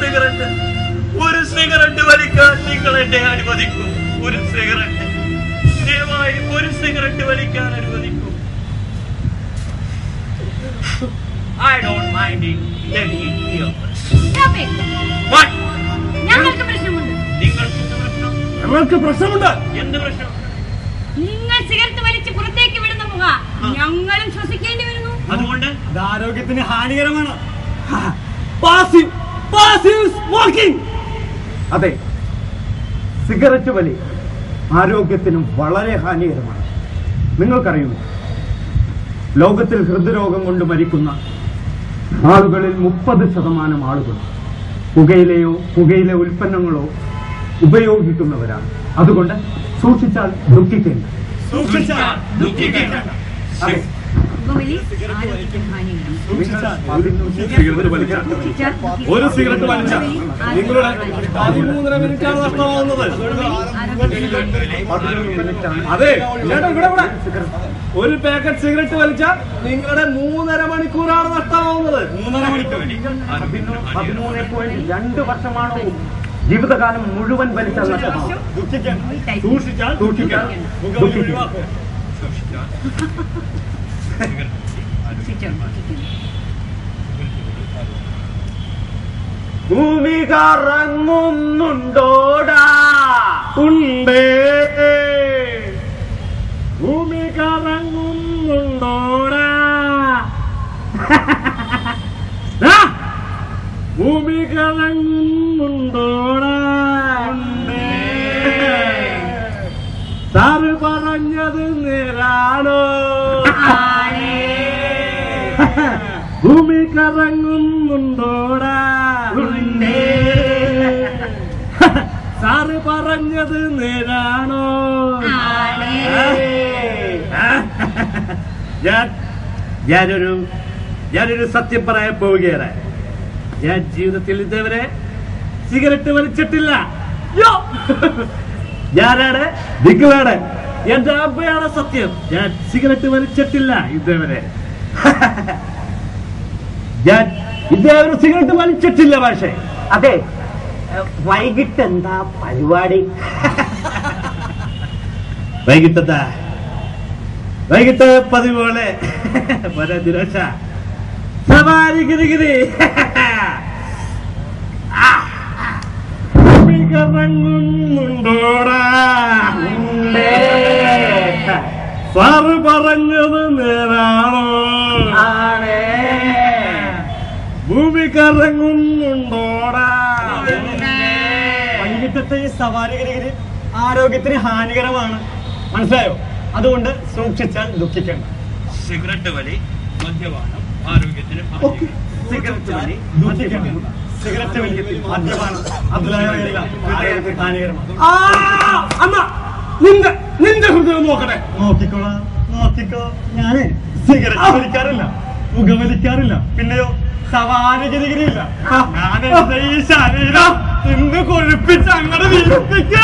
Cigarette വലിക്കാൻ നിങ്ങൾ എന്നെ അനുവദിക്കൂ. ഒരു സിഗരറ്റ്, ദയവായി ഒരു സിഗരറ്റ് വലിക്കാൻ അനുവദിക്കൂ. I don't mind it. Let it be yours. What? ഞങ്ങൾക്ക് പ്രശ്നമുണ്ട്. ഞങ്ങൾക്ക് പ്രശ്നമുണ്ട്. എന്ത് പ്രശ്നം? നിങ്ങൾ സിഗരറ്റ് വലിച്ച് പുറത്തേക്ക് വിടുന്ന പുക ഞങ്ങളും ശ്വസിക്കേണ്ടി വരുന്നു. അതുകൊണ്ട് അത് ആരോഗ്യത്തിന് ഹാനികരമാണ്. Passive smoking. അതെ, സിഗരറ്റ് വലി ആരോഗ്യത്തിനും വളരെ ഹാനികരമാണ്. നിങ്ങൾക്കറിയുമോ, ലോകത്തിൽ ഹൃദ്രോഗം കൊണ്ട് മരിക്കുന്ന ആളുകളിൽ 30% ആളുകൾ പുകയില ഉൽപ്പന്നങ്ങളോ ഉപയോഗിക്കുന്നവരാണ്. അതുകൊണ്ട് സൂക്ഷിച്ചാൽ ദുഃഖിക്കേണ്ട. ഒരു സിഗരറ്റ് വലിച്ചാൽ നിങ്ങളുടെ 13 മിനിറ്റാണ് നഷ്ടമാവുന്നത്. അതെ, ഒരു പാക്കറ്റ് സിഗരറ്റ് വലിച്ചാൽ നിങ്ങളുടെ 3.5 മണിക്കൂറാണ് നഷ്ടമാവുന്നത്. 3.5 മണിക്കൂർ. 13.2 വർഷമാണോ ജീവിതകാലം മുഴുവൻ വലിച്ചാൽ നഷ്ടമാവും. സൂക്ഷിച്ചാൽ ഭൂമി കറങ്ങുന്നുണ്ടോടാ? ഉണ്ട്. ഭൂമി കറങ്ങുന്നുണ്ടോടാ? ഭൂമി കറങ്ങുന്നുണ്ടോടാ? സാറ് പറഞ്ഞത് നേരാണോ? ഭൂമി കറങ്ങുന്നുണ്ടോടാ? സാറ് പറഞ്ഞത് നേരാണോ? ഞാനൊരു സത്യം പറയാൻ പോവുകയാണ്. ഞാൻ ജീവിതത്തിൽ ഇതേവരെ സിഗരറ്റ് വലിച്ചിട്ടില്ല. ഞാനാണ്, നിങ്ങളാണ്, എന്റെ അമ്മയാണ് സത്യം. ഞാൻ സിഗരറ്റ് വലിച്ചിട്ടില്ല ഇതേവരെ. ഞാൻ ഇതേവരെ സിഗരറ്റ് വലിച്ചിട്ടില്ല. പക്ഷേ അതെ, വൈകിട്ട് എന്താ പരിപാടി? വൈകിട്ട് പതിവ് പോലെ ദിനോഷ സവാരി ഗിരിഗിരി കറങ്ങുന്നുണ്ടോടാ? സാറ് പറഞ്ഞത് നേരാണോ? ഭൂമി കറങ്ങുന്നുണ്ടോടാ? വൈകിട്ടത്തെ ഈ സവാരി ഗിരിഗിരി ആരോഗ്യത്തിന് ഹാനികരമാണ്. മനസ്സിലായോ? അതുകൊണ്ട് സൂക്ഷിച്ചാൽ ദുഃഖിക്കേണ്ട. സിഗരറ്റ് വലി, മദ്യപാനം ആരോഗ്യത്തിന് സിഗരറ്റ് വലി, സിഗരറ്റ് വലി, മദ്യപാനം ആരോഗ്യത്തിന് ഹാനികരമാണ്. നിന്റെ ഹൃദയം നോക്കട്ടെ. നോക്കിക്കോ. ഞാന് സിഗരറ്റ് വലിക്കാറില്ല, പുകവലിക്കാറില്ല, പിന്നെയോ സവാരി ഗിരിഗിരിയില്ല. ഞാനെന്റെ ഈ ശരീരം ഇന്ന് കൊഴുപ്പിച്ച് അങ്ങോട്ട് വീർപ്പിക്ക.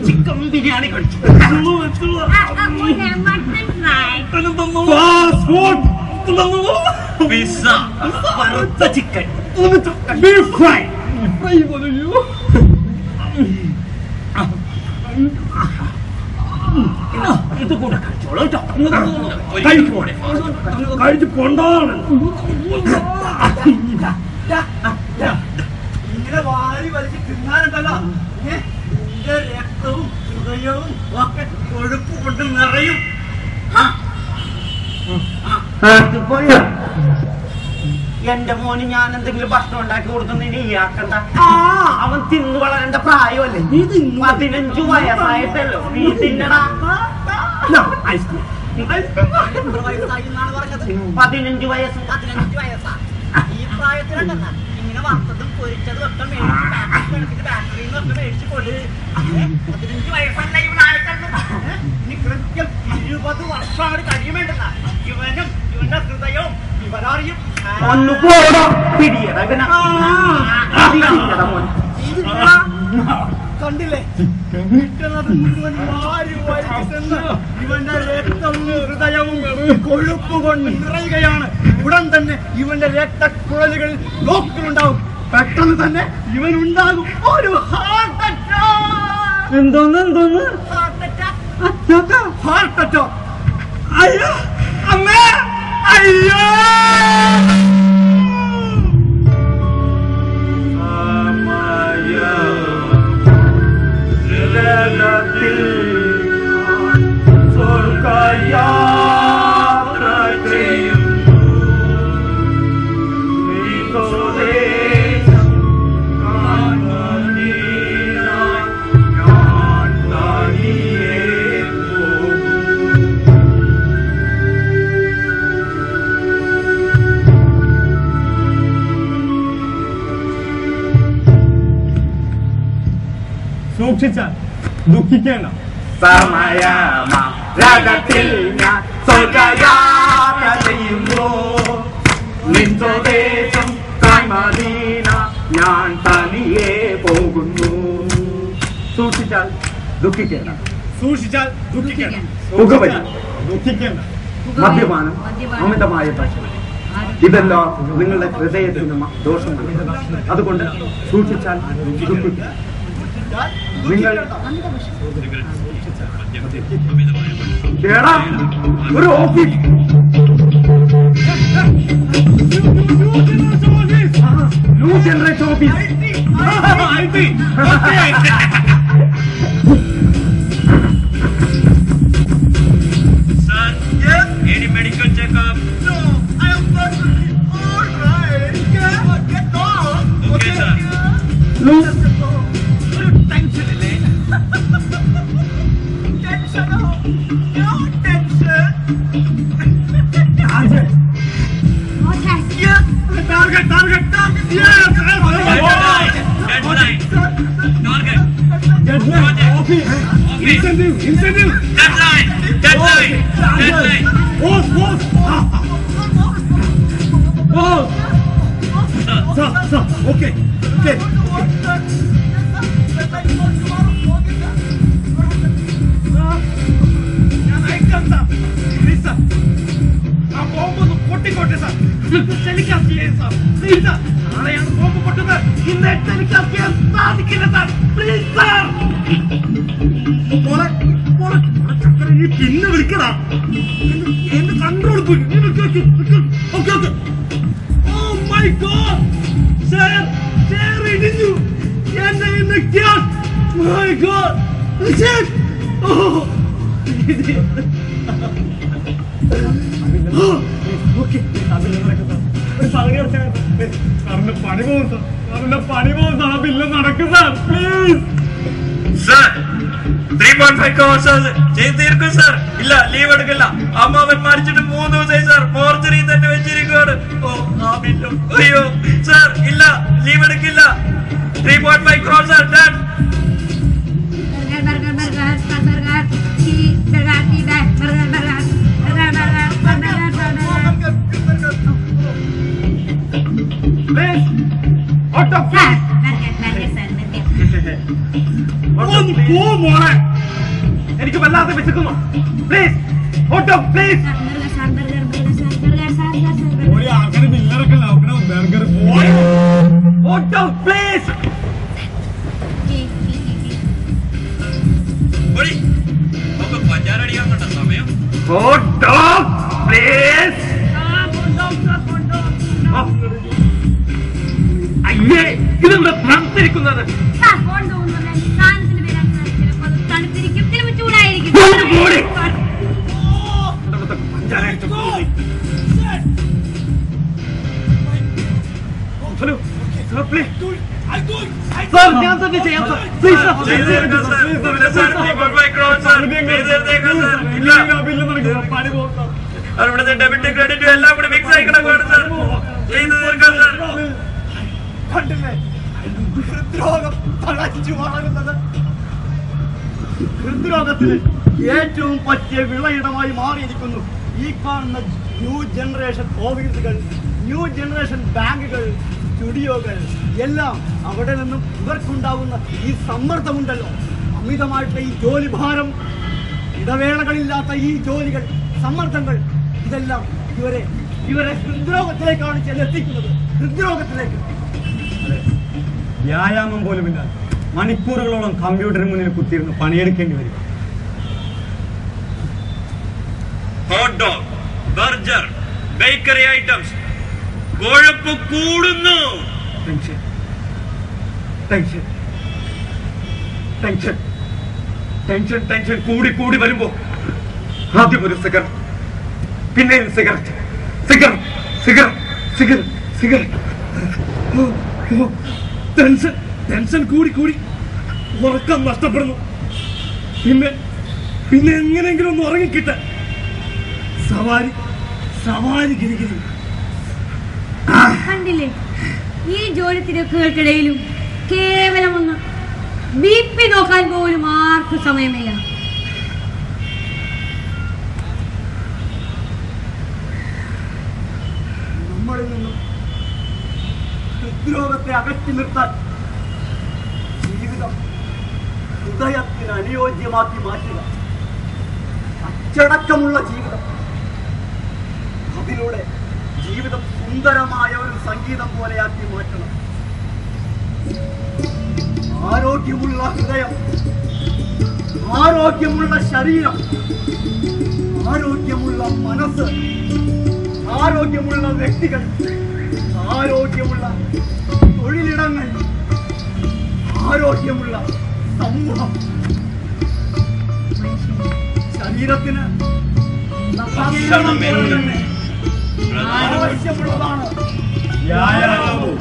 ചിക്കൻ ബിരിയാണി കഴിച്ചു. പിസ്സ, വറുത്ത ചിക്കൻ, ബീഫ് ഫ്രൈ. ഇത് കൂടെ കഴിച്ചോളൂ കേട്ടോ. കഴിച്ച് കൊണ്ടാണ്. ഇങ്ങനെ വാരി വലിച്ച് തിന്നാനുണ്ടല്ലോ, രക്തവും ഹൃദയവും ഒക്കെ കൊഴുപ്പ് കൊണ്ട് നിറയും. എന്റെ മോന് ഞാൻ എന്തെങ്കിലും ഭക്ഷണം ഉണ്ടാക്കി കൊടുക്കുന്നതിന് ഇയാക്കണ്ട. അവൻ തിന്നു വളരേണ്ട പ്രായമല്ലേ? 15 വയസ്സായിട്ടല്ലോ. നീ തിന്നടാ. 15 വയസ്സ്. 15 വയസ്സാ ഈ പ്രായത്തിലുണ്ടെന്നാ ഇങ്ങനെ വറുത്തതും പൊരിച്ചതും ഒക്കെ ബാറ്ററിയിൽ ഒക്കെ മേടിച്ചു കൊടു. 15 വയസ്സല്ല ഇവനായിട്ടുണ്ട്. ഇനി കൃത്യം 20 വർഷമാണ് കഴിയുമെണ്ടെന്നാ. ഇവനും ഇവന്റെ ഹൃദയവും ഇവരറിയും. ഒന്ന് പോടോ, പിടിയട. കണ്ടില്ലേ കിട്ടുന്നത് മുഴുവൻ വാരി വലിച്ചെന്ന് ഇവന്റെ രക്തവും ഹൃദയവും കൊഴുപ്പ് കൊണ്ട് നിറയുകയാണ്. ഉടൻ തന്നെ ഇവന്റെ രക്തക്കുഴലുകളിൽ ബ്ലോക്കുകളുണ്ടാവും. പെട്ടെന്ന് തന്നെ ഇവനുണ്ടാകും ഒരു ഹാർട്ട് അറ്റാക്ക്. എന്തോന്ന് ഹാർട്ട് അറ്റാക്ക്. അയ്യോ അമ്മേ, അയ്യോ സൂക്ഷിച്ചാൽ ദുഃഖിക്കേണ്ട. സമയമത്തിൽ ഞാൻ സ്വർഗയാത്ര ചെയ്യുന്നു, നിൻ സ്വദേശം മദീന ഞാൻ തനിയെ പോകുന്നു. സൂക്ഷിച്ചാൽ ദുഃഖിക്കേണ്ട. സൂക്ഷിച്ചാൽ ദുഃഖിക്കേണ്ട. പുകവലി, ദുഃഖിക്കേണ്ട. മദ്യപാനം, അമിതമായ ഭക്ഷണം, ഇതെല്ലാം നിങ്ങളുടെ ഹൃദയത്തിന് ദോഷമാണ്. അതുകൊണ്ട് സൂക്ഷിച്ചാൽ ദുഃഖിക്കുക. നിങ്ങൾ ഒരു office new generation office. Sir, any medical checkup? No, I am perfectly all right. Get on. Okay, sir. ഒരു ടെൻഷനില്ലേ? ടെൻഷനോ? No tension. Target. Yes. Deadline. Target. Office. Office. Incentive. Deadline. Boss. Sir. Okay. പൊട്ടിക്കോട്ടെ sir. Telecast ചെയ്യാൻ sir. Please sir. നാളെയാണ് bomb പൊട്ടുന്നത്. ഇന്ന് telecast ചെയ്യാൻ സാധിക്കില്ല sir. Please sir. മോളെ ചക്കര നീ പിന്നെ വിളിക്കടാ. എന്റെ കൺട്രോൾ പോയി. Okay. Oh my god. Sir ഇടിഞ്ഞു. എന്റെ ഗ്യാസ്. My God. പണി പോകുന്ന ബില്ല് നടക്കും സാർ. പ്ലീസ് Sir, 3.5 crores ചെയ്ത് തീർക്കും സാർ. ഇല്ല, ലീവ് എടുക്കില്ല. അമ്മാവൻ മരിച്ചിട്ട് 3 ദിവസമായി സാർ. മോർച്ചറിയിൽ തന്നെ വെച്ചിരിക്കുകയാണ്. ഓ ആ ബില്ലോ. അയ്യോ സാർ, ഇല്ല, ലീവ് എടുക്കില്ല. 3.5 crores are done. മോളെ എനിക്ക് വല്ലാതെ വിശക്കുന്നു. Please auto please. അങ്ങനെ ബില്ലറക്കല്ല ബർഗർ ഓട്ടോ പ്ലീസ്. ഓടി, നമുക്ക് പഞ്ചാരടിക്കാൻ കണ്ട സമയം. Auto please. അയ്യേ, ഇതെന്താ തണുത്തിരിക്കുന്നത്? ഹലോ സാർ, ഞാൻ തന്നെ ചെയ്യാം സാർ. Please sir. ചെയ്ത് തീർക്കാം സാർ. ഇല്ല സാർ, 3.5 crores സാർ. ചെയ്ത് തീർത്തേക്കാം സാർ. ഇല്ല, പണി പോകും. അവിടുത്തെ ഡെബിറ്റ് ക്രെഡിറ്റ് എല്ലാം കൂടെ മിക്സ് ആയി കിടക്കുകയാണ് സാർ. ചെയ്ത് തീർക്കാം സാർ. കണ്ടില്ലേ ഹൃദ്രോഗം തളച്ചു വളരുന്നത്? ഹൃദ്രോഗത്തിന് ഏറ്റവും പറ്റിയ വിളയിടമായി മാറിയിരിക്കുന്നു ഈ കാണുന്ന ന്യൂ ജനറേഷൻ ഓഫീസുകൾ. ന്യൂ ജനറേഷൻ ബാങ്കുകൾ, സ്റ്റുഡിയോകൾ എല്ലാം അവിടെ നിന്നും ഇവർക്കുണ്ടാകുന്ന ഈ സമ്മർദ്ദമുണ്ടല്ലോ, അമിതമായിട്ടുള്ള ഈ ജോലി ഭാരം, ഇടവേളകളില്ലാത്ത ഈ ജോലികൾ, സമ്മർദ്ദങ്ങൾ, ഇതെല്ലാം ഇവരെ ഹൃദ്രോഗത്തിലേക്കാണ് ചെന്നെത്തിക്കുന്നത്. ഹൃദ്രോഗത്തിലേക്ക്. വ്യായാമം പോലുമില്ല, മണിക്കൂറുകളോളം കമ്പ്യൂട്ടറിന് മുന്നിൽ കുത്തിയിരുന്ന് പണിയെടുക്കേണ്ടി വരും. Hot dog, burger, bakery items, കൊഴുപ്പ് കൂടുന്നു. Tension tension tension tension tension കൂടി കൂടി വരുമ്പോ ആദ്യം ഒരു സിഗരറ്റ്, പിന്നെ cigarette, cigarette, cigarette, cigarette, cigarette. Tension tension കൂടി കൂടി ഉറക്കം നഷ്ടപ്പെടുന്നു. പിന്നെ പിന്നെ എങ്ങനെയെങ്കിലും ഒന്ന് ഉറങ്ങിക്കിട്ട സവാരി സവാരി ഗിരിഗിരി. കണ്ടില്ലേ, ഈ ജോലി തിരക്കുകൾക്കിടയിലും കേവലം ഒന്ന് BP നോക്കാൻ പോലും ആർക്കും സമയമില്ല. നമ്മളിൽ നിന്നും ഹൃദ്രോഗത്തെ അകറ്റി നിർത്താൻ ജീവിതം ഹൃദയത്തിന് അനുയോജ്യമാക്കി മാറ്റുക, അച്ചടക്കമുള്ള ജീവിതം. അതിലൂടെ ജീവിതം സുന്ദരമായ ഒരു സംഗീതം പോലെയാക്കി മാറ്റണം. ആരോഗ്യമുള്ള ഹൃദയം, ആരോഗ്യമുള്ള ശരീരം, ആരോഗ്യമുള്ള മനസ്സ്, ആരോഗ്യമുള്ള വ്യക്തികൾ, ആരോഗ്യമുള്ള തൊഴിലിടങ്ങൾ, ആരോഗ്യമുള്ള സമൂഹം. ശരീരത്തിന് ഭക്ഷണം തന്നെ ആവശ്യമുള്ളതാണ് വ്യായാമവും.